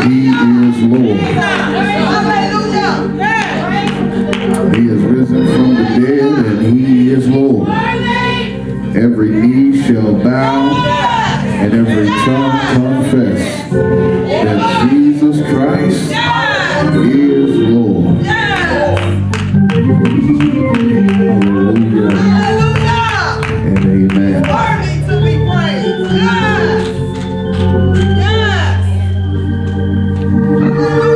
He is Lord. He is risen from the dead, and He is Lord. Every knee shall bow, and every tongue confess that Jesus Christ is Lord. Hallelujah. And amen. Worthy to be praised. Yes.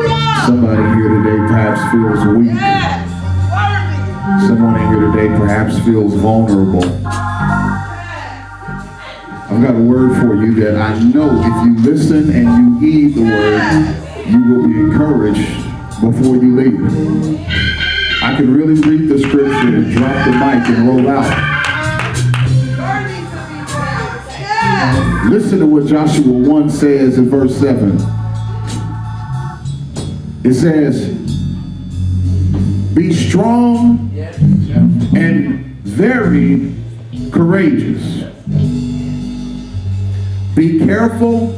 Yes. Somebody here today perhaps feels weak. Yes. Worthy. Someone in here today perhaps feels vulnerable. I've got a word for you that I know if you listen and you heed the word, you will be encouraged before you leave. I can really read the scripture and drop the mic and roll out. Listen to what Joshua 1 says in verse 7. It says, be strong and very courageous. Be careful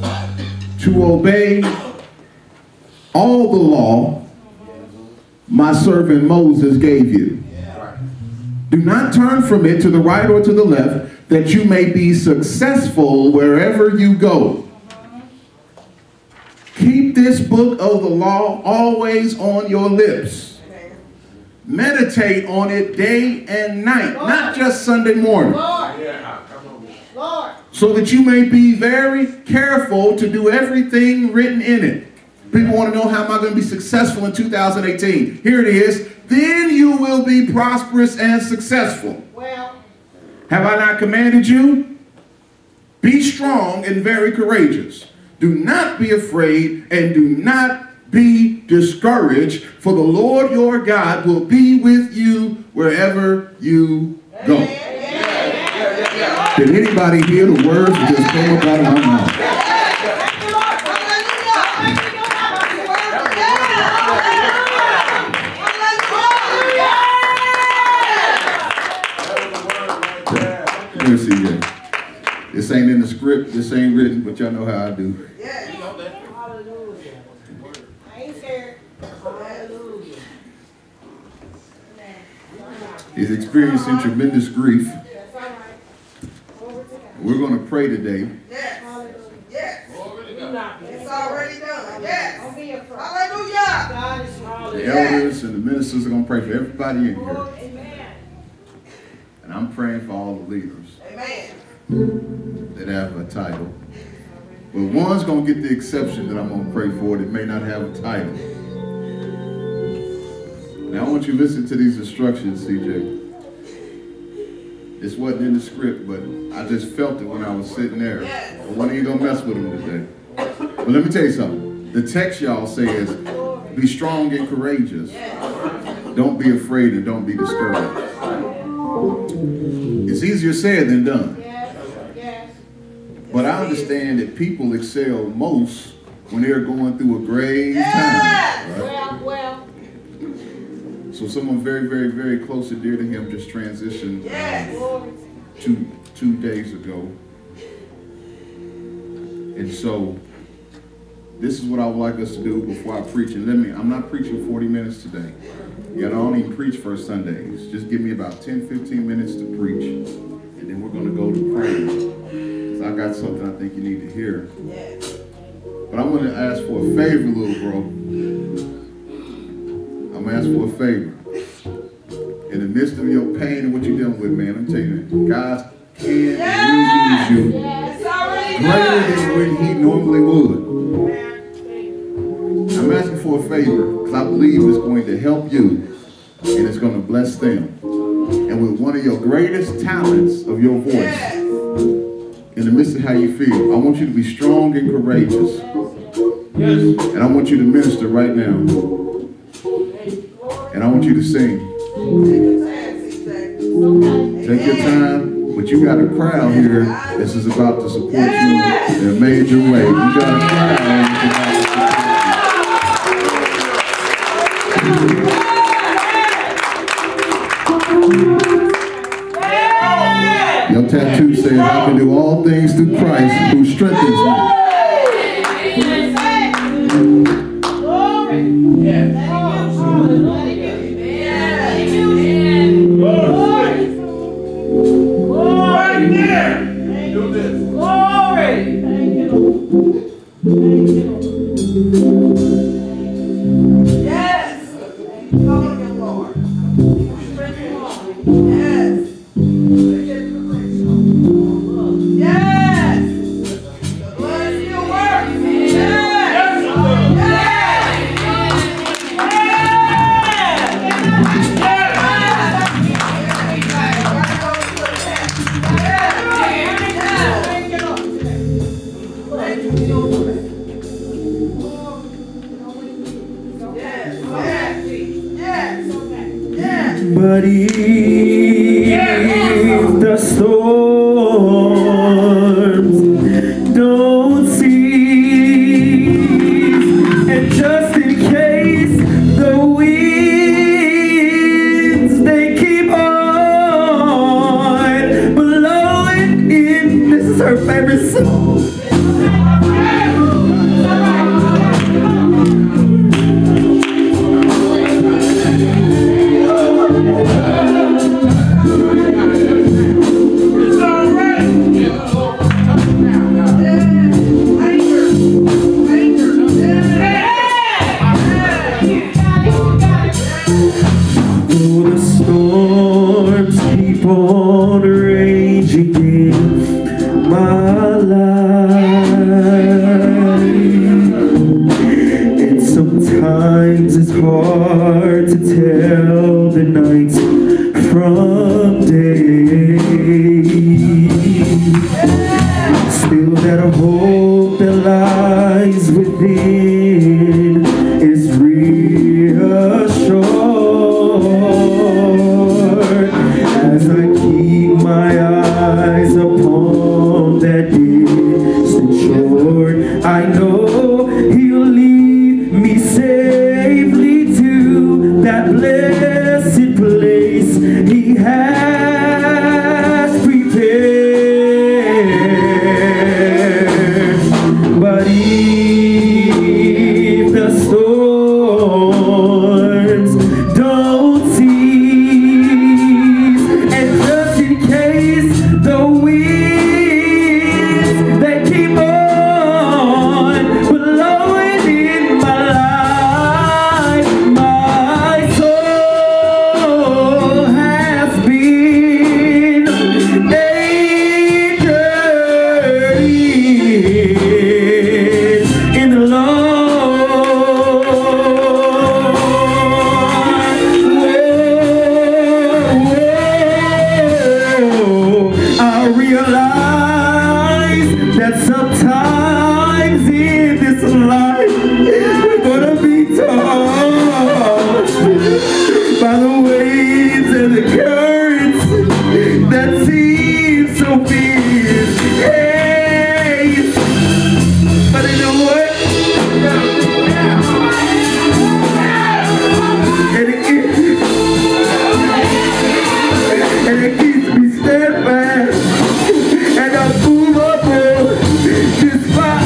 to obey all the law my servant Moses gave you. Do not turn from it to the right or to the left, that you may be successful wherever you go. Keep this book of the law always on your lips. Meditate on it day and night, not just Sunday morning. So that you may be very careful to do everything written in it. People want to know, how am I going to be successful in 2018? Here it is. Then you will be prosperous and successful. Well, have I not commanded you? Be strong and very courageous. Do not be afraid and do not be discouraged, for the Lord your God will be with you wherever you go. Did anybody hear the words that just came up out of my mouth? Let me see here. This ain't in the script, this ain't written, but y'all know how I do. He's experiencing tremendous grief. We're going to pray today. Yes. Yes. It's already done. Yes. Hallelujah. The elders and the ministers are going to pray for everybody in here. And I'm praying for all the leaders that have a title. But one's going to get the exception that I'm going to pray for that may not have a title. Now I want you to listen to these instructions, CJ. This wasn't in the script, but I just felt it when I was sitting there. I wasn't even going to mess with them today. But let me tell you something. The text, y'all, says, be strong and courageous. Don't be afraid and don't be discouraged. It's easier said than done. But I understand that people excel most when they're going through a grave time. Right? So someone very, very, very close and dear to him just transitioned two days ago. And so this is what I would like us to do before I preach. And I'm not preaching 40 minutes today. I don't even preach first Sundays. Just give me about 10, 15 minutes to preach. And then we're going to go to prayer. Because I got something I think you need to hear. But I'm going to ask for a favor, little bro. I'm going to ask for a favor. In the midst of your pain and what you're dealing with, man, I'm telling you, God can and will use you greater than when He normally would. I'm asking for a favor because I believe it's going to help you and it's going to bless them. And with one of your greatest talents of your voice, in the midst of how you feel, I want you to be strong and courageous. And I want you to minister right now. And I want you to sing. Take your time, but you got a crowd here. This is about to support you in a major way. You got a crowd. Your tattoo says, I can do all things through Christ who strengthens me. Yes. Cover him, Lord. Strengthen him, Lord. Yes. Yes. The blood still works. Yes. Yes. But if the storms don't cease, and just in case the winds they keep on blowing in, this is her favorite song. On raging in my life, and sometimes it's hard to tell the night from day. Still that hope that lies within is reassured as I keep my eyes upon that distant shore. I know he'll lead me safely to that blessed place he has prepared. But if the storms don't cease, and just in case the winds they keep on blowing in my life, my soul has been anchored in the Lord. I realize that sometimes in this life we're gonna be tossed by the waves and the currents that seem so fierce. Hey, but you know what? And it keeps me steadfast, and I move up this spot.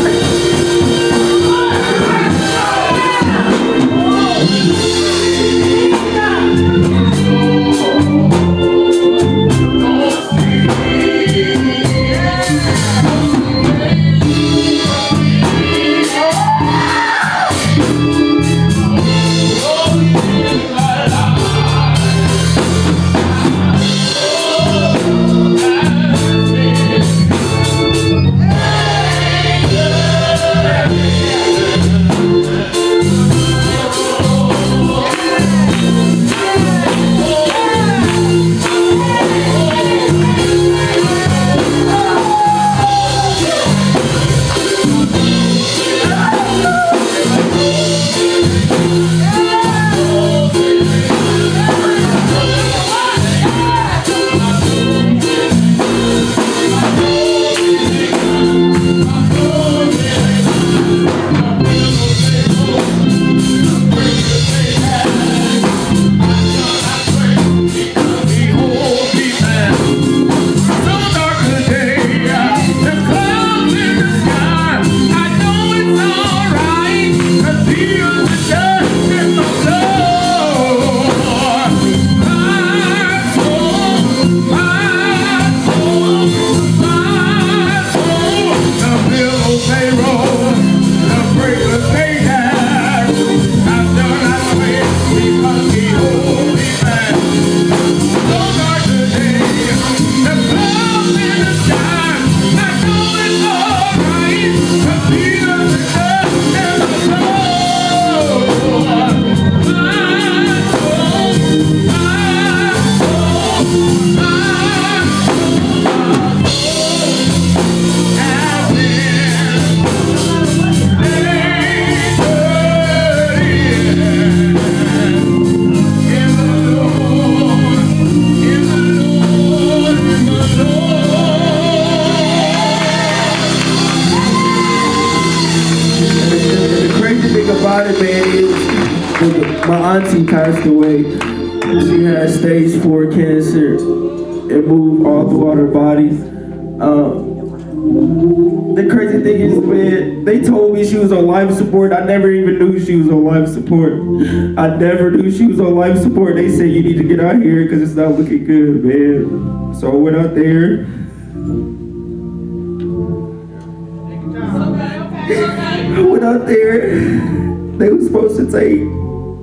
My auntie passed away. She had stage 4 cancer. It moved all throughout her body. The crazy thing is, man, they told me she was on life support. I never even knew she was on life support. I never knew she was on life support. They said, you need to get out here because it's not looking good, man. So I went out there. I went out there. They were supposed to take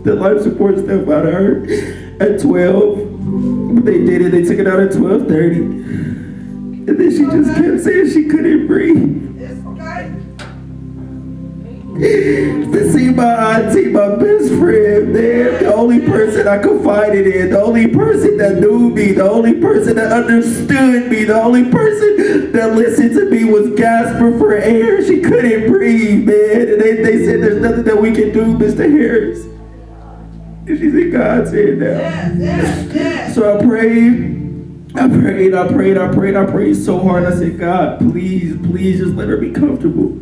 the life support stuff out of her at 12. But they did it. They took it out at 12:30. And then she just kept saying she couldn't breathe. To see my auntie, my best friend, man, the only person I confided in, the only person that knew me, the only person that understood me, the only person that listened to me was gasping for air. She couldn't breathe, man. And they said there's nothing that we can do, Mr. Harris. And she's in God's hand now. So I prayed so hard. I said, God, please just let her be comfortable.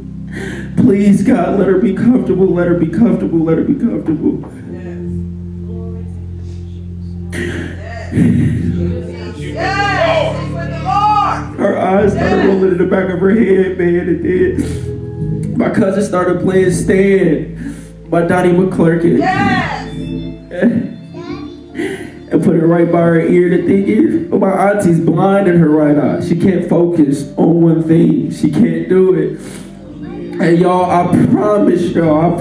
Please, God, let her be comfortable, let her be comfortable, let her be comfortable. Her eyes started rolling in the back of her head, man, and then my cousin started playing Stan by Donnie McClurkin. And put it right by her ear. The thing is, my auntie's blind in her right eye. She can't focus on one thing. She can't do it. And y'all, I promise y'all,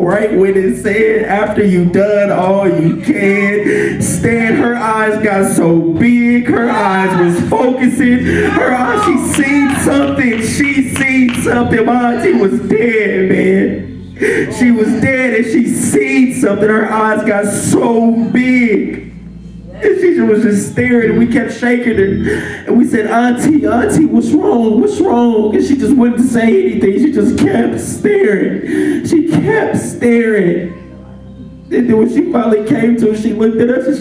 right when it said, after you done all you can, Stan, her eyes got so big, her eyes was focusing, her eyes, she seen something, my auntie was dead, man. She was dead and she seen something, her eyes got so big. And she was just staring and we kept shaking her. And we said, Auntie, what's wrong? What's wrong? And she just wouldn't say anything. She just kept staring. She kept staring. And then when she finally came to, she looked at us and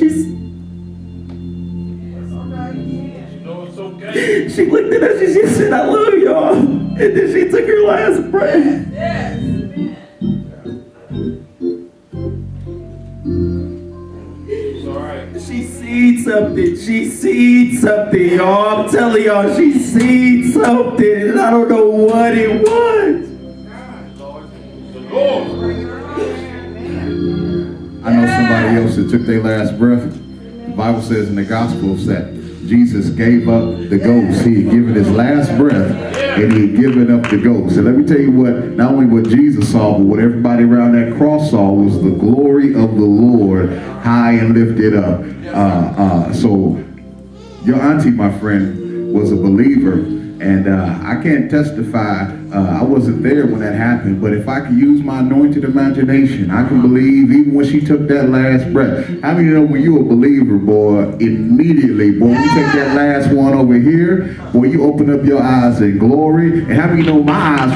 she looked at us and she said, I love y'all. And then she took her last breath. She seen something, y'all. I'm telling y'all, she seen something, and I don't know what it was. I know somebody else that took their last breath. The Bible says in the Gospels that Jesus gave up the ghost. He had given his last breath, and he had given up the ghost. And let me tell you what, not only what Jesus saw, but what everybody around that cross saw was the glory of the Lord high and lifted up. So your auntie, my friend, was a believer, and I can't testify. I wasn't there when that happened, but if I could use my anointed imagination, I can believe even when she took that last breath. How many know when you're a believer, boy, immediately, boy, you take that last one over here, boy, you open up your eyes in glory. And how many know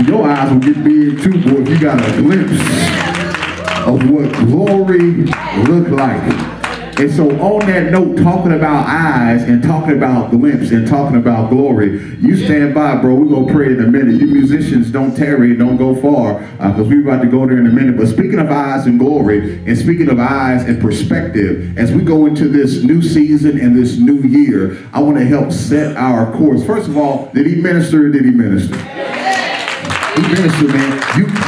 your eyes will get big too, boy, if you got a glimpse of what glory looked like. And so on that note, talking about eyes and talking about glimpse and talking about glory, you stand by, bro. We're going to pray in a minute. You musicians don't tarry and don't go far because we're about to go there in a minute. But speaking of eyes and glory and speaking of eyes and perspective, as we go into this new season and this new year, I want to help set our course. First of all, did he minister or did he minister? He ministered, man.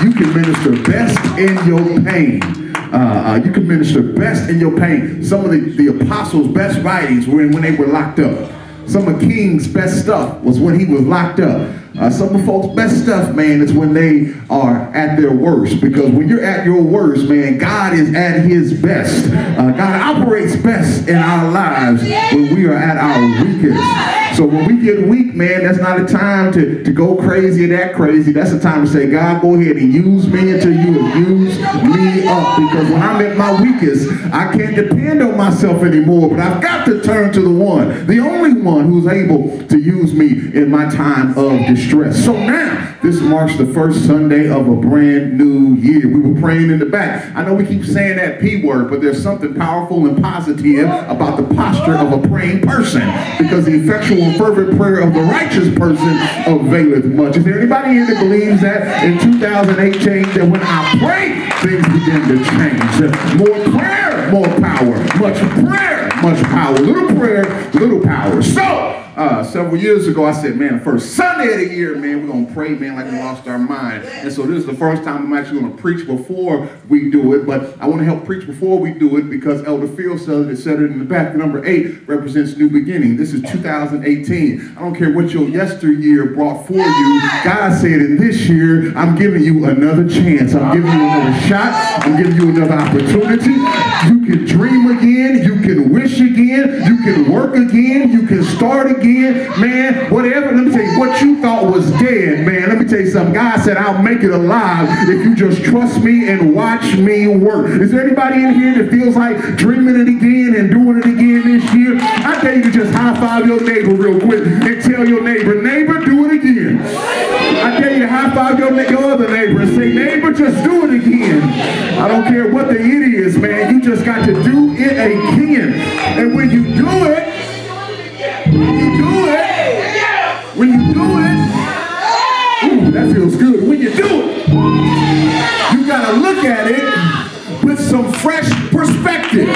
You can minister best in your pain. You can minister best in your pain. Some of the apostles' best writings were when they were locked up. Some of King's best stuff was when he was locked up. Some of folks' best stuff, man, is when they are at their worst. Because when you're at your worst, man, God is at his best. God operates best in our lives when we are at our weakest. So when we get weak, man, that's not a time to go crazy and act crazy. That's a time to say, God, go ahead and use me until you have used me up. Because when I'm at my weakest, I can't depend on myself anymore. But I've got to turn to the only one who's able to use me in my time of distress. So now, this marks the first Sunday of a brand new year. We were praying in the back. I know we keep saying that P word, but there's something powerful and positive about the posture of a praying person. Because the effectual and fervent prayer of the righteous person availeth much. Is there anybody here that believes that in 2018 that when I pray, things begin to change. More prayer, more power. Much prayer, much power. Little prayer, little power. So, several years ago, I said, man, the first Sunday of the year, man, we're going to pray, man, like we lost our mind. And so this is the first time I'm actually going to preach before we do it. But I want to help preach before we do it because Elder Field said it in the back. Number 8 represents new beginning. This is 2018. I don't care what your yesteryear brought for you. God said in this year, I'm giving you another chance. I'm giving you another shot. I'm giving you another opportunity. You can dream again. You can wish again. You can work again. You can start again. Man, whatever, let me tell you, what you thought was dead, man, let me tell you something. God said, I'll make it alive if you just trust me and watch me work. Is there anybody in here that feels like dreaming it again and doing it again this year? I dare you to just high five your neighbor real quick and tell your neighbor, neighbor, do it again. I dare you to high five your other neighbor and say, neighbor, just do it again. I don't care what the it is, man, you just got to do it again. And when you do it, when you do it, ooh, that feels good. When you do it, you got to look at it with some fresh perspective.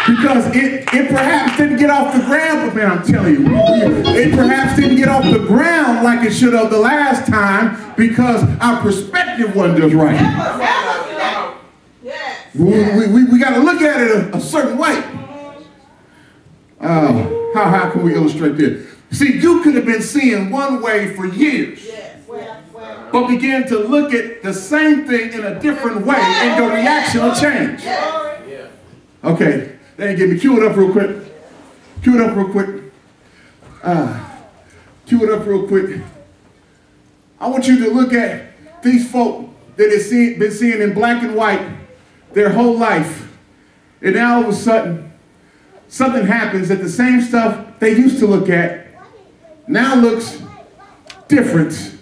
Because it perhaps didn't get off the ground, but man, I'm telling you, it perhaps didn't get off the ground like it should have the last time because our perspective wasn't just right. We got to look at it a certain way. How can we illustrate this? See, you could have been seeing one way for years, but began to look at the same thing in a different way, and your reaction will change. Okay, they ain't get me. Cue it up real quick. Cue it up real quick. Cue it up real quick. I want you to look at these folk that have been seeing in black and white their whole life, and now all of a sudden, something happens that the same stuff they used to look at now looks different.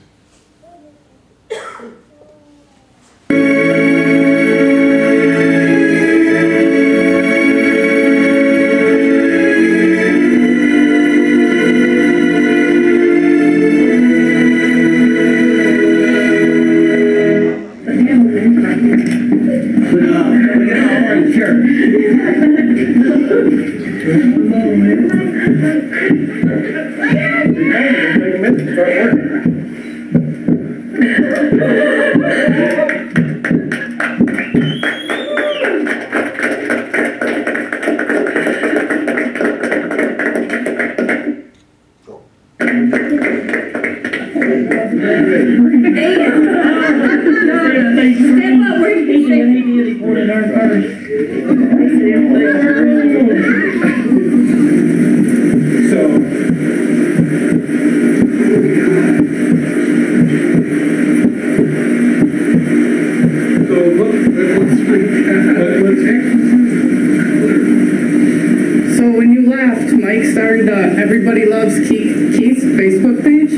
Everybody Loves Keith's Facebook page.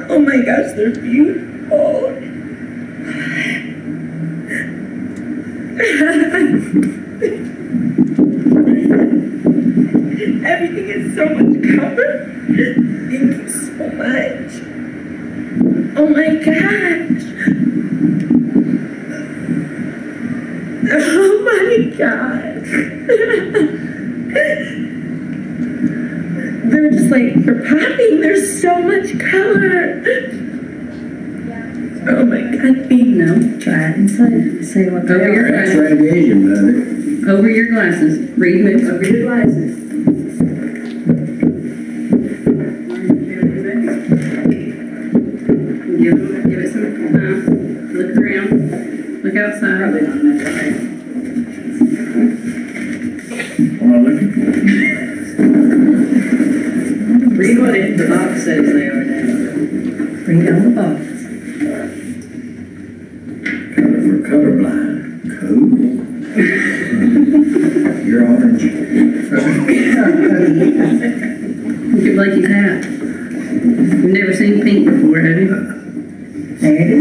Oh my gosh, they're beautiful. Everything is so much color. Thank you so much. Oh my gosh. Oh my gosh. They're just like, they're popping. There's so much color. Oh my God. No, try it and say what they Over your are. glasses. Try to gauge him, brother. Over your glasses. Read moves over your glasses. Give it some time. Look around. Look outside. What am I looking for? Read what the box says they are now. Read on the box. Color for colorblind. Cool. You're orange. Look at Blakey's hat. You've never seen pink before, have you? There it is.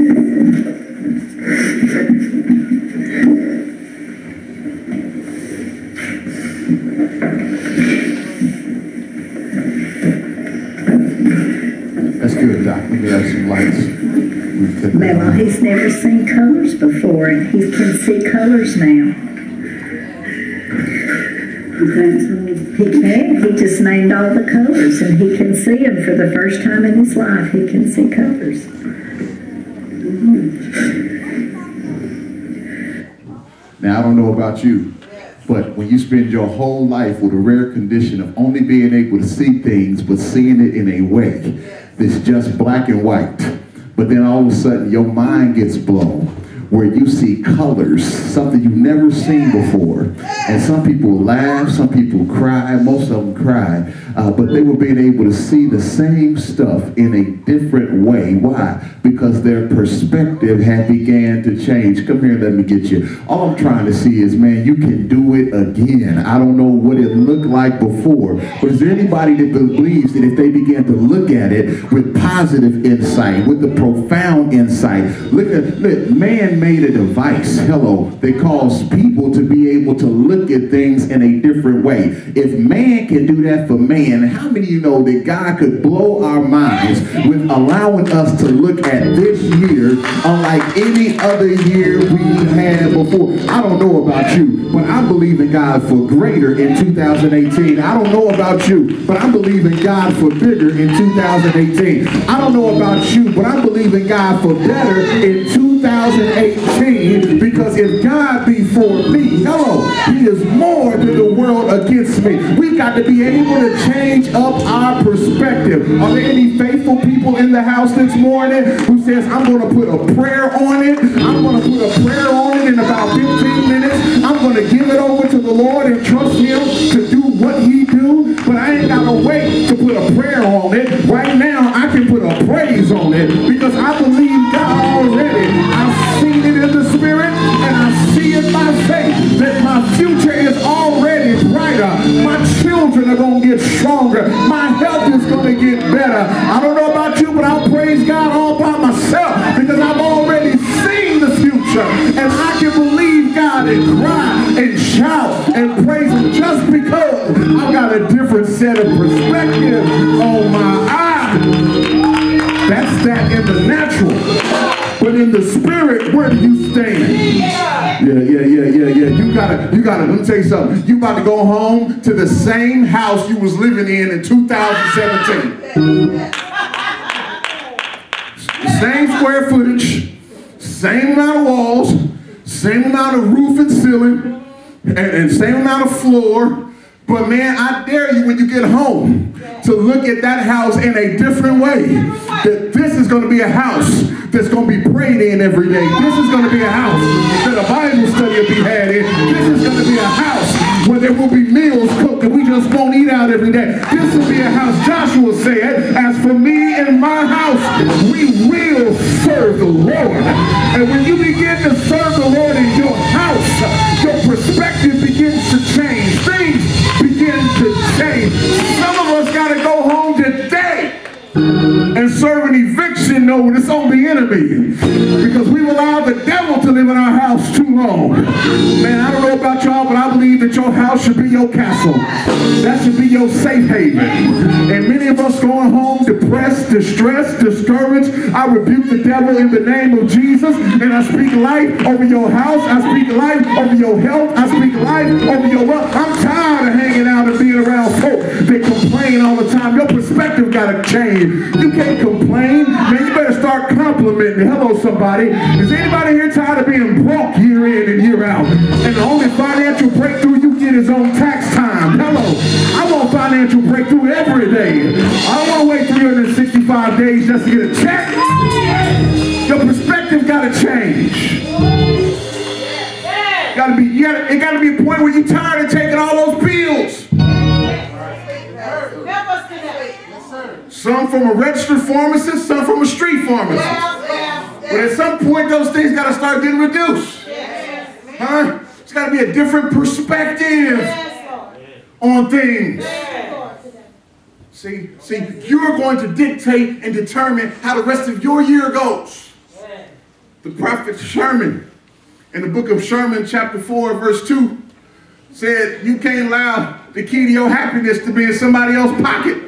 That's good, Doc. Let me have some lights. Well, he's never seen colors before, and he can see colors now. He can. He just named all the colors, and he can see them for the first time in his life. He can see colors. Now, I don't know about you, but when you spend your whole life with a rare condition of only being able to see things, but seeing it in a way that's just black and white, but then all of a sudden your mind gets blown, where you see colors, something you've never seen before. And some people laugh, some people cry, most of them cry, but they were being able to see the same stuff in a different way. Why? Because their perspective had began to change. Come here, let me get you. All I'm trying to see is, man, you can do it again. I don't know what it looked like before, but is there anybody that believes that if they began to look at it with positive insight, with the profound insight, look, man made a device, that caused people to be able to look at things in a different way. If man can do that for man, how many of you know that God could blow our minds with allowing us to look at this year unlike any other year we had before? I don't know about you, but I believe in God for greater in 2018. I don't know about you, but I believe in God for bigger in 2018. I don't know about you, but I believe in God for better in 2018, because if God be for me, he is more than the world against me. We got to be able to change up our perspective. Are there any faithful people in the house this morning who says, I'm going to put a prayer on it? I'm going to put a prayer on it in about 15 minutes. I'm going to give it over to the Lord and trust him to do what he do. But I ain't got to wait to put a prayer on it. Right now, I can put a praise on it because I believe God already. I've seen it in the spirit and I see it by faith that my future is already brighter. My children are going to get stronger. My health is going to get better. I don't know about you, but I'll praise God all by myself because I've already seen the future and I can believe God and cry and shout and praise him just because I've got a different set of perspective on my eye. That's that in the natural. But in the spirit, where do you stand? Yeah. You gotta, let me tell you something. You about to go home to the same house you was living in 2017. Same square footage, same amount of walls, same amount of roof and ceiling, and same amount of floor. But man, I dare you when you get home to look at that house in a different way. That this is going to be a house that's going to be prayed in every day. This is going to be a house that a Bible study will be had in. This is going to be a house where there will be meals cooked and we just won't eat out every day. This will be a house, Joshua said, as for me and my house, we will serve the Lord. And when you begin to serve the Lord in your house, your perspective begins to change. Things begin to change. Some of us got to go home today and serve an eviction notice on the enemy because we allowed the devil to live in our house house too long. Man, I don't know about y'all, but I believe that your house should be your castle. That should be your safe haven. And many of us going home depressed, distressed, discouraged. I rebuke the devil in the name of Jesus, and I speak life over your house. I speak life over your health. I speak life over your wealth. I'm tired of hanging out and being around folk that complain all the time. Your perspective got to change. You can't complain. Man, you better start complimenting. Hello, somebody. Is anybody here tired of being broke year in and year out? And the only financial breakthrough you get is on tax time. Hello. I want financial breakthrough every day. I don't want to wait 365 days just to get a check. Your perspective got to change. It got to be a point where you're tired of taking all those bills. Some from a registered pharmacist, some from a street pharmacist. But at some point, those things got to start getting reduced. Huh? It's got to be a different perspective on things. See, you're going to dictate and determine how the rest of your year goes. The prophet Sherman, in the book of Sherman, chapter 4, verse 2, said, you can't allow the key to your happiness to be in somebody else's pocket.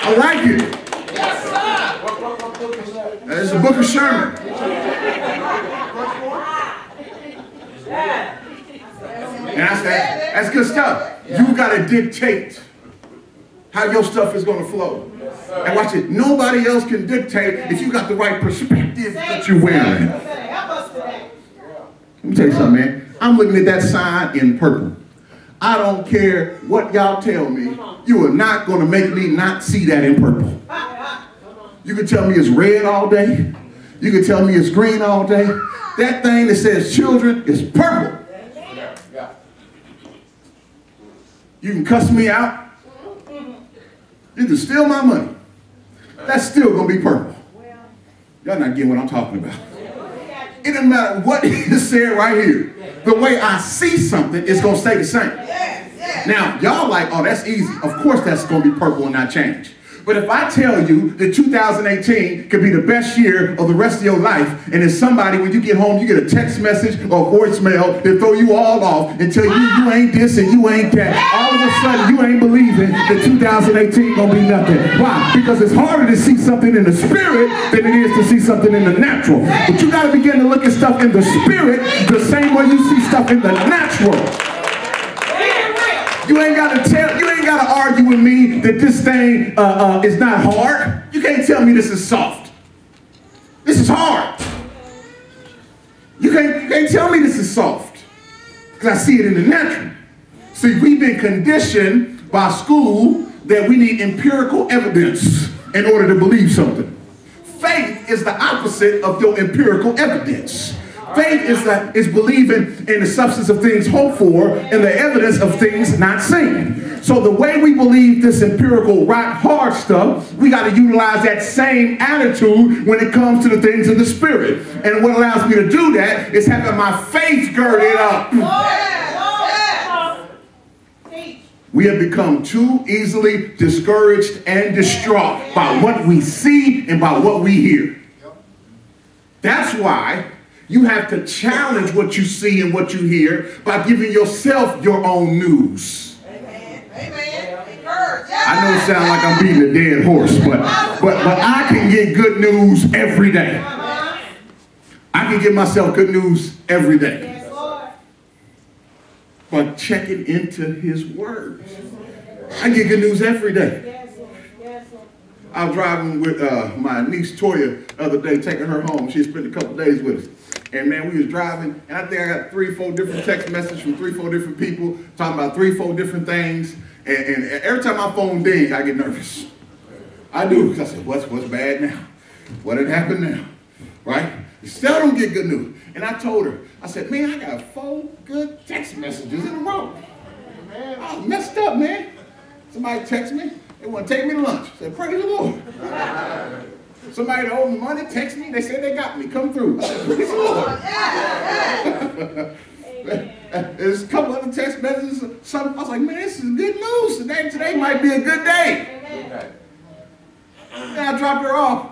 I like it. That's the book of Sherman. And I said, that's good stuff. You got to dictate how your stuff is going to flow. And watch it. Nobody else can dictate if you got the right perspective that you're wearing. Let me tell you something, man. I'm looking at that sign in purple. I don't care what y'all tell me. You are not going to make me not see that in purple. You can tell me it's red all day. You can tell me it's green all day. That thing that says children is purple. You can cuss me out. You can steal my money. That's still going to be purple. Y'all not getting what I'm talking about. It doesn't matter what is said right here. The way I see something is going to stay the same. Now, y'all like, oh, that's easy. Of course that's going to be purple and not change. But if I tell you that 2018 could be the best year of the rest of your life, and if somebody, when you get home, you get a text message or voicemail that throw you all off and tell you you ain't this and you ain't that, all of a sudden you ain't believing that 2018 gonna be nothing. Why? Because it's harder to see something in the spirit than it is to see something in the natural. But you gotta begin to look at stuff in the spirit the same way you see stuff in the natural. You ain't gotta argue with me that this thing is not hard. You can't tell me this is soft. This is hard. You can't tell me this is soft. Because I see it in the natural. See, we've been conditioned by school that we need empirical evidence in order to believe something. Faith is the opposite of your empirical evidence. Faith is believing in the substance of things hoped for and the evidence of things not seen. So the way we believe this empirical rock hard stuff, we got to utilize that same attitude when it comes to the things of the spirit. And what allows me to do that is having my faith girded up. We have become too easily discouraged and distraught by what we see and by what we hear. That's why you have to challenge what you see and what you hear by giving yourself your own news. Amen. I know it sounds like I'm beating a dead horse, but I can get good news every day. I can give myself good news every day. By checking into his word. I get good news every day. I was driving with my niece Toya the other day, taking her home. She spent a couple days with us. And man, we was driving, and I think I got 3 or 4 different text messages from 3 or 4 different people talking about 3 or 4 different things. And every time my phone dings, I get nervous. I do, because I said, what's bad now? What had happened now? Right? You still don't get good news. And I told her, I said, man, I got 4 good text messages in a row. Man, I was messed up, man. Somebody texted me. They want to take me to lunch. I said, praise the Lord. Somebody that owed me money texted me. They said they got me. Come through. I said, praise the Lord. There's a couple other text messages. I was like, man, this is good news. Today might be a good day. Then I dropped her off.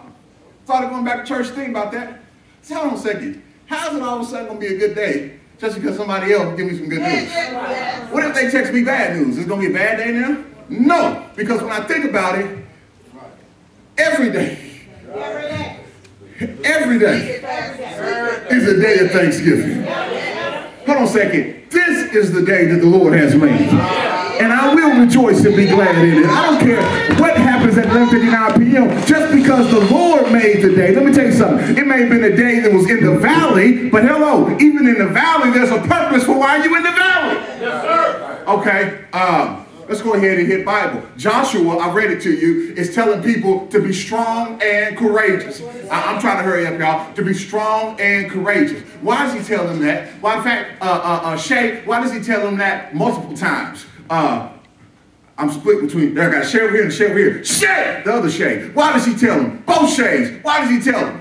Started going back to church thinking about that. So hold on a second. How's it all of a sudden going to be a good day just because somebody else give me some good news? What if they text me bad news? Is it going to be a bad day now? No, because when I think about it, every day is a day of Thanksgiving. Hold on a second. This is the day that the Lord has made. And I will rejoice and be glad in it. I don't care what happens at 11:59 p.m. just because the Lord made the day. Let me tell you something. It may have been a day that was in the valley, but hello, even in the valley, there's a purpose for why you're in the valley. Yes, sir. Okay. Let's go ahead and hit Bible. Joshua, I read it to you, is telling people to be strong and courageous. I'm trying to hurry up, y'all. To be strong and courageous. Why does he tell them that? Well, in fact, Shay, why does he tell them that multiple times? I'm split between, I got Shay over here and Shay over here. Shay, the other Shay. Why does he tell them? Both Shays. Why does he tell them?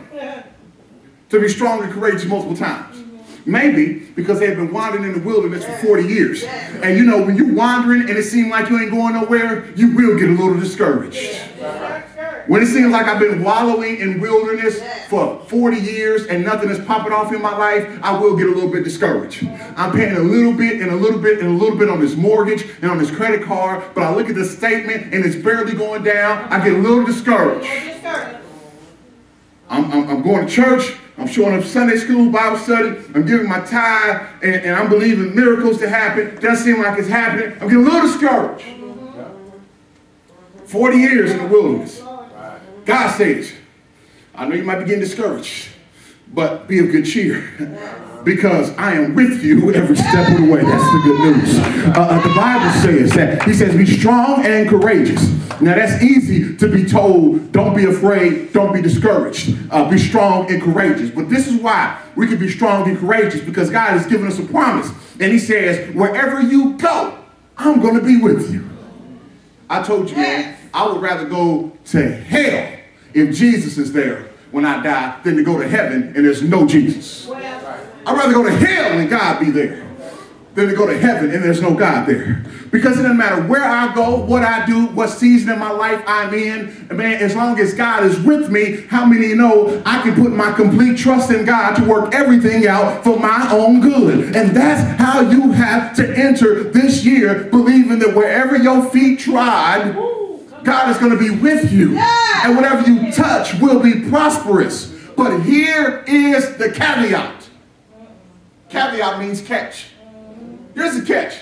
To be strong and courageous multiple times. Maybe because they've been wandering in the wilderness for 40 years. And you know, when you're wandering and it seems like you ain't going nowhere, you will get a little discouraged. When it seems like I've been wallowing in wilderness for 40 years and nothing is popping off in my life, I will get a little bit discouraged. I'm paying a little bit and a little bit and a little bit on this mortgage and on this credit card, but I look at the statement and it's barely going down. I get a little discouraged. I'm going to church. I'm showing up Sunday school, Bible study. I'm giving my tithe, and I'm believing miracles to happen. Doesn't seem like it's happening. I'm getting a little discouraged. 40 years in the wilderness. God says, I know you might be getting discouraged, but be of good cheer, because I am with you every step of the way. That's the good news. The Bible says that. He says, be strong and courageous. Now, that's easy to be told, don't be afraid, don't be discouraged. Be strong and courageous. But this is why we can be strong and courageous, because God has given us a promise. And he says, wherever you go, I'm going to be with you. I told you, man, I would rather go to hell if Jesus is there when I die than to go to heaven and there's no Jesus. I'd rather go to hell and God be there than to go to heaven and there's no God there. Because it doesn't matter where I go, what I do, what season of my life I'm in, man, as long as God is with me, how many know I can put my complete trust in God to work everything out for my own good? And that's how you have to enter this year, believing that wherever your feet trod, God is going to be with you. And whatever you touch will be prosperous. But here is the caveat. Caveat means catch. Here's the catch.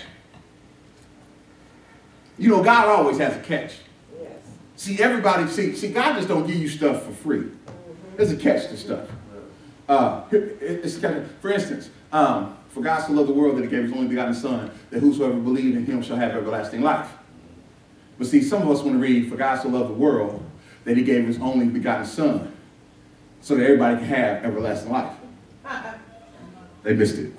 You know, God always has a catch. See, everybody, see, God just don't give you stuff for free. There's a catch to stuff. It's kind of, for instance, for God so loved the world that he gave his only begotten Son, that whosoever believes in him shall have everlasting life. But see, some of us want to read, for God so loved the world that he gave his only begotten Son, so that everybody can have everlasting life. They missed it.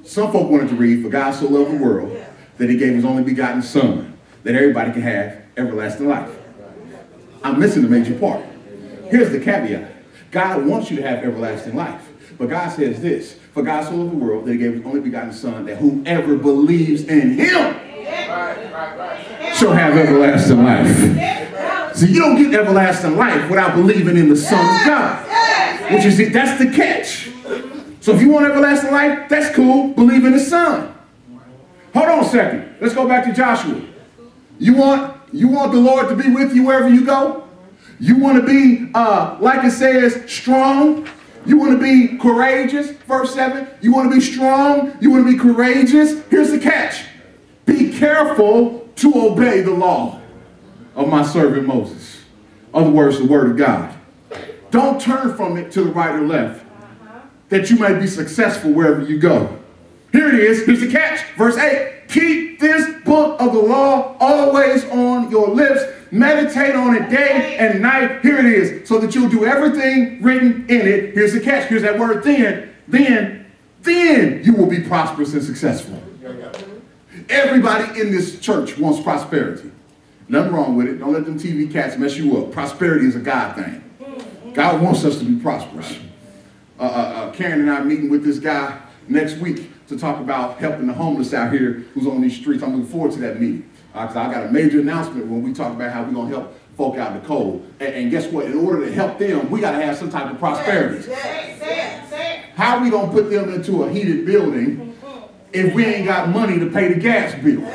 Some folk wanted to read, for God so loved the world that he gave his only begotten Son, that everybody can have everlasting life. I'm missing the major part. Here's the caveat. God wants you to have everlasting life. But God says this, for God so loved the world that he gave his only begotten Son, that whoever believes in him shall have everlasting life. So you don't get everlasting life without believing in the Son of God. Which is it, that's the catch. So if you want everlasting life, that's cool. Believe in the Son. Hold on a second. Let's go back to Joshua. You want the Lord to be with you wherever you go? You want to be, like it says, strong? You want to be courageous? Verse 7. You want to be strong? You want to be courageous? Here's the catch. Be careful to obey the law of my servant Moses. Other words, the word of God. Don't turn from it to the right or left, that you may be successful wherever you go. Here it is. Here's the catch. Verse 8. Keep this book of the law always on your lips. Meditate on it day and night. Here it is. So that you'll do everything written in it. Here's the catch. Here's that word then. Then you will be prosperous and successful. Everybody in this church wants prosperity. Nothing wrong with it. Don't let them TV cats mess you up. Prosperity is a God thing. God wants us to be prosperous. Karen and I are meeting with this guy next week to talk about helping the homeless out here who's on these streets. I'm looking forward to that meeting. Because I got a major announcement when we talk about how we're going to help folk out in the cold. And guess what? In order to help them, we got to have some type of prosperity. How are we going to put them into a heated building if we ain't got money to pay the gas bill?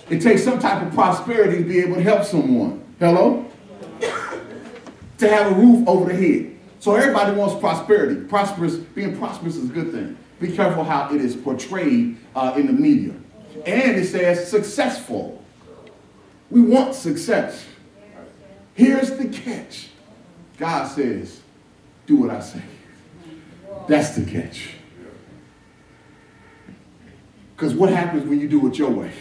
It takes some type of prosperity to be able to help someone. Hello? To have a roof over the head. So everybody wants prosperity. Being prosperous is a good thing. Be careful how it is portrayed in the media. And it says successful. We want success. Here's the catch. God says, do what I say. That's the catch. Because what happens when you do it your way?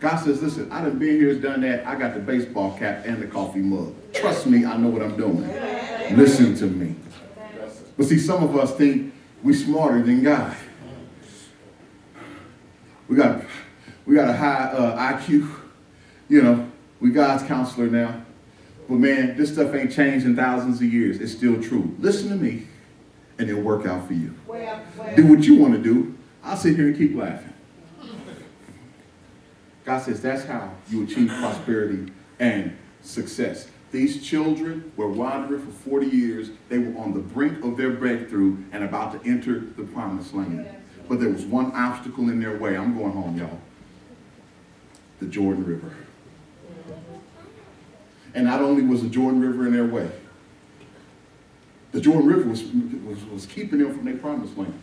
God says, listen, I done been here, done that. I got the baseball cap and the coffee mug. Trust me, I know what I'm doing. Listen to me. But see, some of us think we're smarter than God. We got a high IQ. You know, we God's counselor now. But man, this stuff ain't changed in thousands of years. It's still true. Listen to me, and it'll work out for you. Do what you want to do. I'll sit here and keep laughing. God says that's how you achieve prosperity and success. These children were wandering for 40 years. They were on the brink of their breakthrough and about to enter the promised land. But there was one obstacle in their way. I'm going home, y'all. The Jordan River. And not only was the Jordan River in their way, the Jordan River was keeping them from their promised land.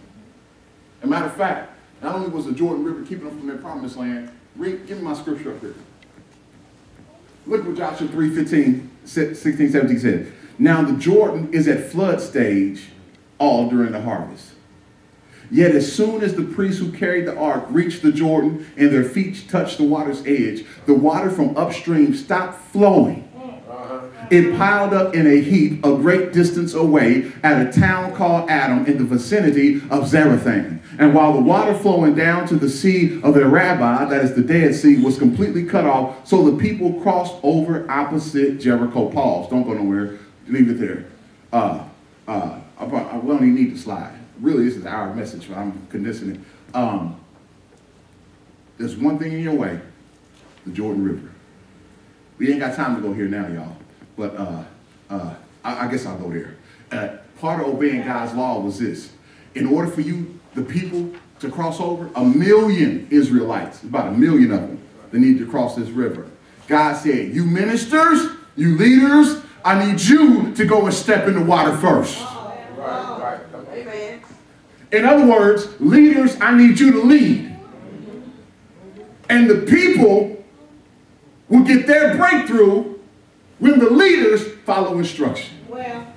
As a matter of fact, not only was the Jordan River keeping them from their promised land, give me my scripture up here. Look what Joshua 3:15, 16, 17 said. Now the Jordan is at flood stage all during the harvest. Yet as soon as the priests who carried the ark reached the Jordan and their feet touched the water's edge, the water from upstream stopped flowing. It piled up in a heap a great distance away at a town called Adam in the vicinity of Zarethan. And while the water flowing down to the sea of the Arabah, that is the Dead Sea, was completely cut off, so the people crossed over opposite Jericho. Pause. Don't go nowhere. Leave it there. We don't even need to slide. Really, this is our message, but I'm condensing it. There's one thing in your way, the Jordan River. We ain't got time to go here now, y'all. But I guess I'll go there. Part of obeying God's law was this. In order for you, the people, to cross over, 1 million Israelites, about 1 million of them, they need to cross this river. God said, you ministers, you leaders, I need you to go and step in the water first. Right. Amen. In other words, leaders, I need you to lead. And the people will get their breakthrough when the leaders follow instruction. Well.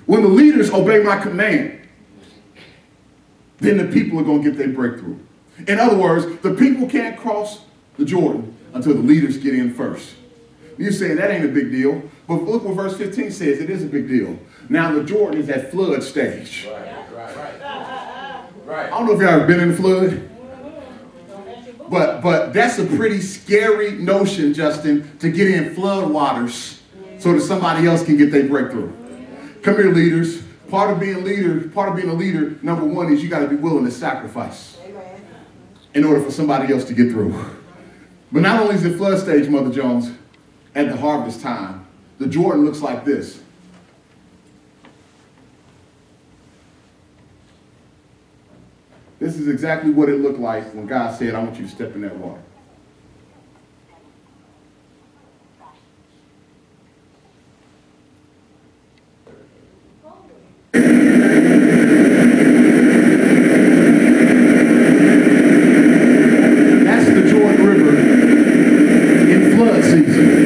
When the leaders obey my command, then the people are going to get their breakthrough. In other words, the people can't cross the Jordan until the leaders get in first. You're saying that ain't a big deal. But look what verse 15 says. It is a big deal. Now the Jordan is at flood stage. Right. I don't know if y'all ever been in the flood. But that's a pretty scary notion, Justin, to get in flood waters so that somebody else can get their breakthrough. Come here, leaders. Part of being a leader, number one, is you got to be willing to sacrifice in order for somebody else to get through. But not only is it flood stage, Mother Jones, at the harvest time, the Jordan looks like this. This is exactly what it looked like when God said, I want you to step in that water. That's the Jordan River in flood season.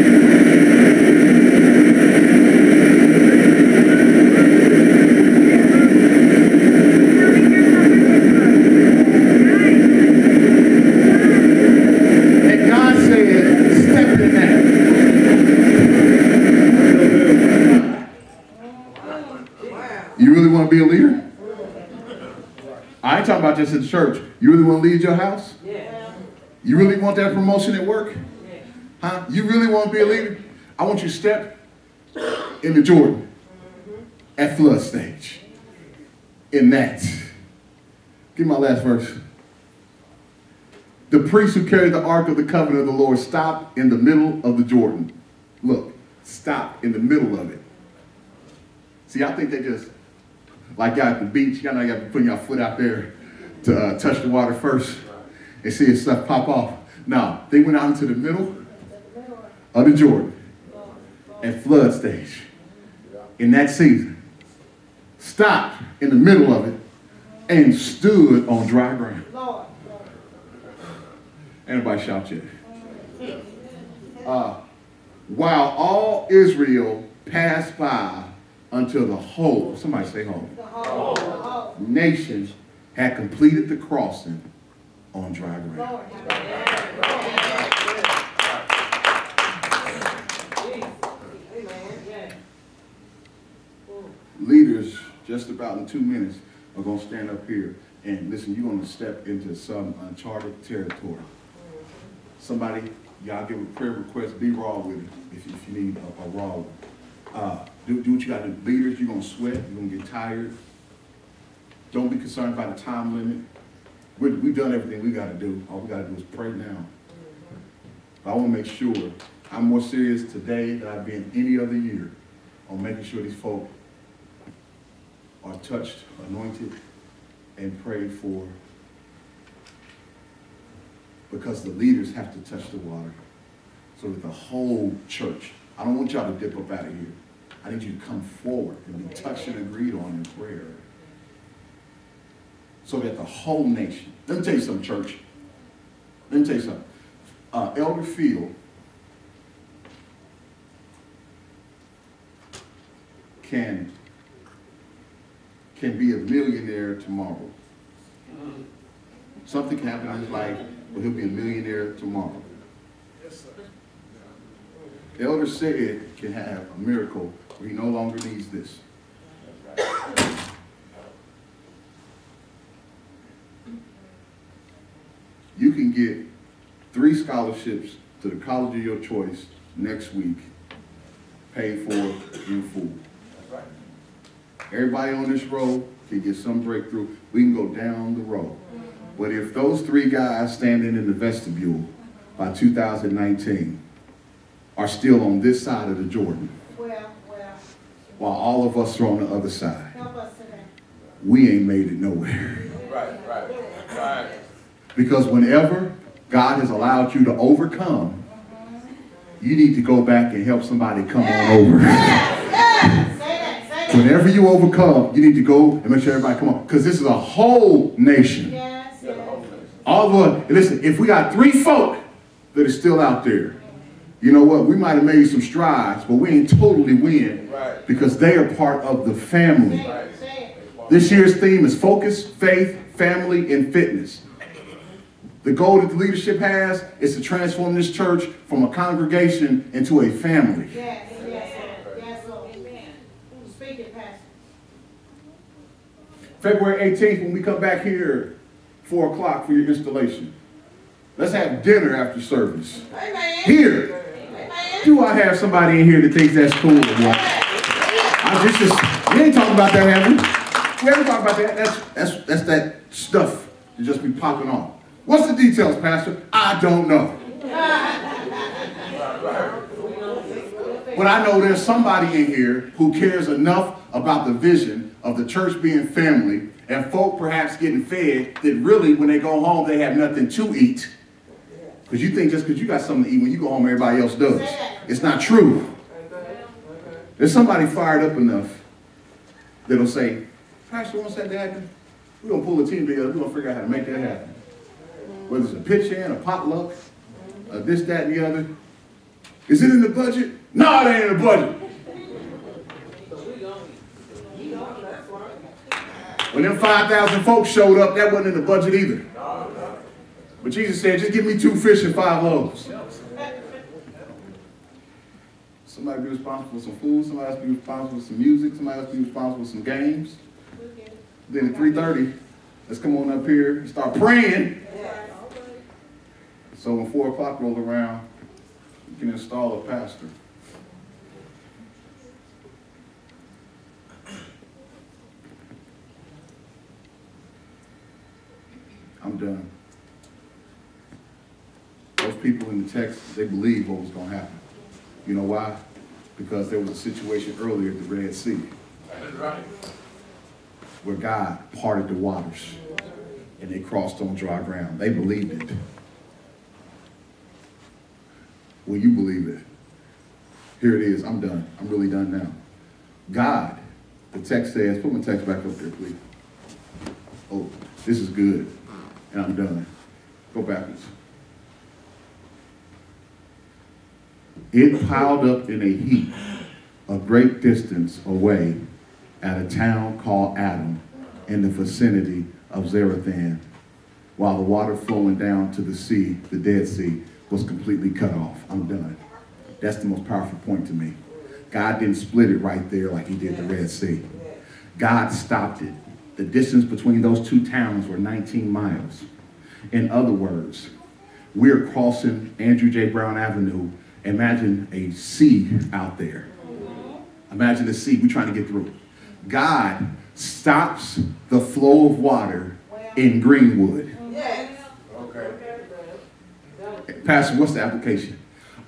Be a leader? I ain't talking about just at the church. You really want to lead your house? Yeah. You really want that promotion at work? Yeah. Huh? You really want to be a leader? I want you to step in the Jordan at flood stage. In that. Give me my last verse. The priests who carried the ark of the covenant of the Lord stopped in the middle of the Jordan. Look, stop in the middle of it. See, I think they just, like y'all at the beach, y'all know you got to put your foot out there to touch the water first and see if stuff pop off. No, they went out into the middle of the Jordan at flood stage in that season, stopped in the middle of it, and stood on dry ground. Anybody shout yet? While all Israel passed by until the whole, somebody say whole, nation had completed the crossing on dry ground. Leaders, just about in 2 minutes, are going to stand up here and listen, you're going to step into some uncharted territory. Somebody, y'all give a prayer request, be raw with it if you need a raw one. Do what you got to do. Leaders, you're going to sweat, you're going to get tired. Don't be concerned about the time limit. We've done everything we got to do. All we got to do is pray now. But I want to make sure I'm more serious today than I've been any other year on making sure these folk are touched, anointed, and prayed for, because the leaders have to touch the water so that the whole church, I don't want y'all to dip up out of here. I need you to come forward and be touched and agreed on in prayer so that the whole nation, let me tell you something, church. Let me tell you something. Elder Field can be a millionaire tomorrow. Something can happen in his life, but he'll be a millionaire tomorrow. Elder Sid can have a miracle where he no longer needs this. You can get 3 scholarships to the college of your choice next week, paid for in full. Everybody on this row can get some breakthrough. We can go down the road. But if those 3 guys standing in the vestibule by 2019 are still on this side of the Jordan, while all of us are on the other side, we ain't made it nowhere. Right. Because whenever God has allowed you to overcome, you need to go back and help somebody come on over. Whenever you overcome, you need to go and make sure everybody come on. Because this is a whole nation. All of us, listen, if we got 3 folk that are still out there, you know what? We might have made some strides, but we ain't totally win because they are part of the family. This year's theme is focus, faith, family, and fitness. The goal that the leadership has is to transform this church from a congregation into a family. February 18th, when we come back here, 4 o'clock for your installation. Let's have dinner after service. Here. Do I have somebody in here that thinks that's cool or what? We ain't talking about that, have we? We haven't talked about that. That's that stuff that just be popping off. What's the details, Pastor? I don't know. But I know there's somebody in here who cares enough about the vision of the church being family and folk perhaps getting fed that really when they go home they have nothing to eat. Because you think just because you got something to eat when you go home everybody else does. It's not true. There's somebody fired up enough that'll say, Pastor, once that happens, we're going to pull a team together. We're going to figure out how to make that happen. Whether it's a pitch in, a potluck, this, that, and the other. Is it in the budget? No, it ain't in the budget. When them 5,000 folks showed up, that wasn't in the budget either. But Jesus said, just give me 2 fish and 5 loaves. Somebody be responsible for some food, somebody else be responsible for some music, somebody else be responsible for some games. Then at 3:30, let's come on up here and start praying. So when 4 o'clock roll around, you can install a pastor. done. Those people in the text, they believed what was going to happen. You know why? Because there was a situation earlier at the Red Sea. That's right. Where God parted the waters and they crossed on dry ground. They believed it. Will you believe it? Here it is. I'm done. I'm really done now. God, the text says, put my text back up there, please. Oh, this is good. And I'm done. Go backwards. It piled up in a heap a great distance away at a town called Adam in the vicinity of Zarethan, while the water flowing down to the sea, the Dead Sea, was completely cut off. I'm done. That's the most powerful point to me. God didn't split it right there like he did the Red Sea. God stopped it. The distance between those two towns were 19 miles. In other words, we're crossing Andrew J. Brown Avenue. Imagine a sea out there. Imagine the sea we're trying to get through. God stops the flow of water in Greenwood. Okay. Pastor, what's the application?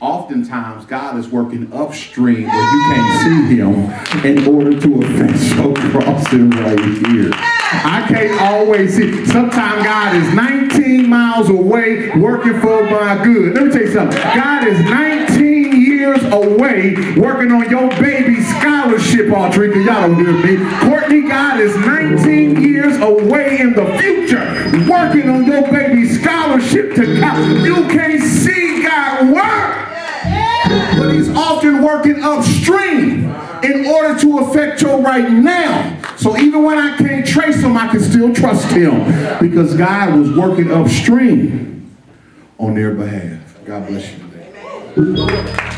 Oftentimes, God is working upstream where you can't see him in order to effect your crossing right here. I can't always see. Sometimes God is 19 miles away working for my good. Let me tell you something. God is 19 years away working on your baby's scholarship, Audrey. Y'all don't hear me. Courtney, God is 19 years away in the future working on your baby's scholarship to college. You can't see God work. But he's often working upstream in order to affect your right now. So even when I can't trace him, I can still trust him because God was working upstream on their behalf. God bless you today.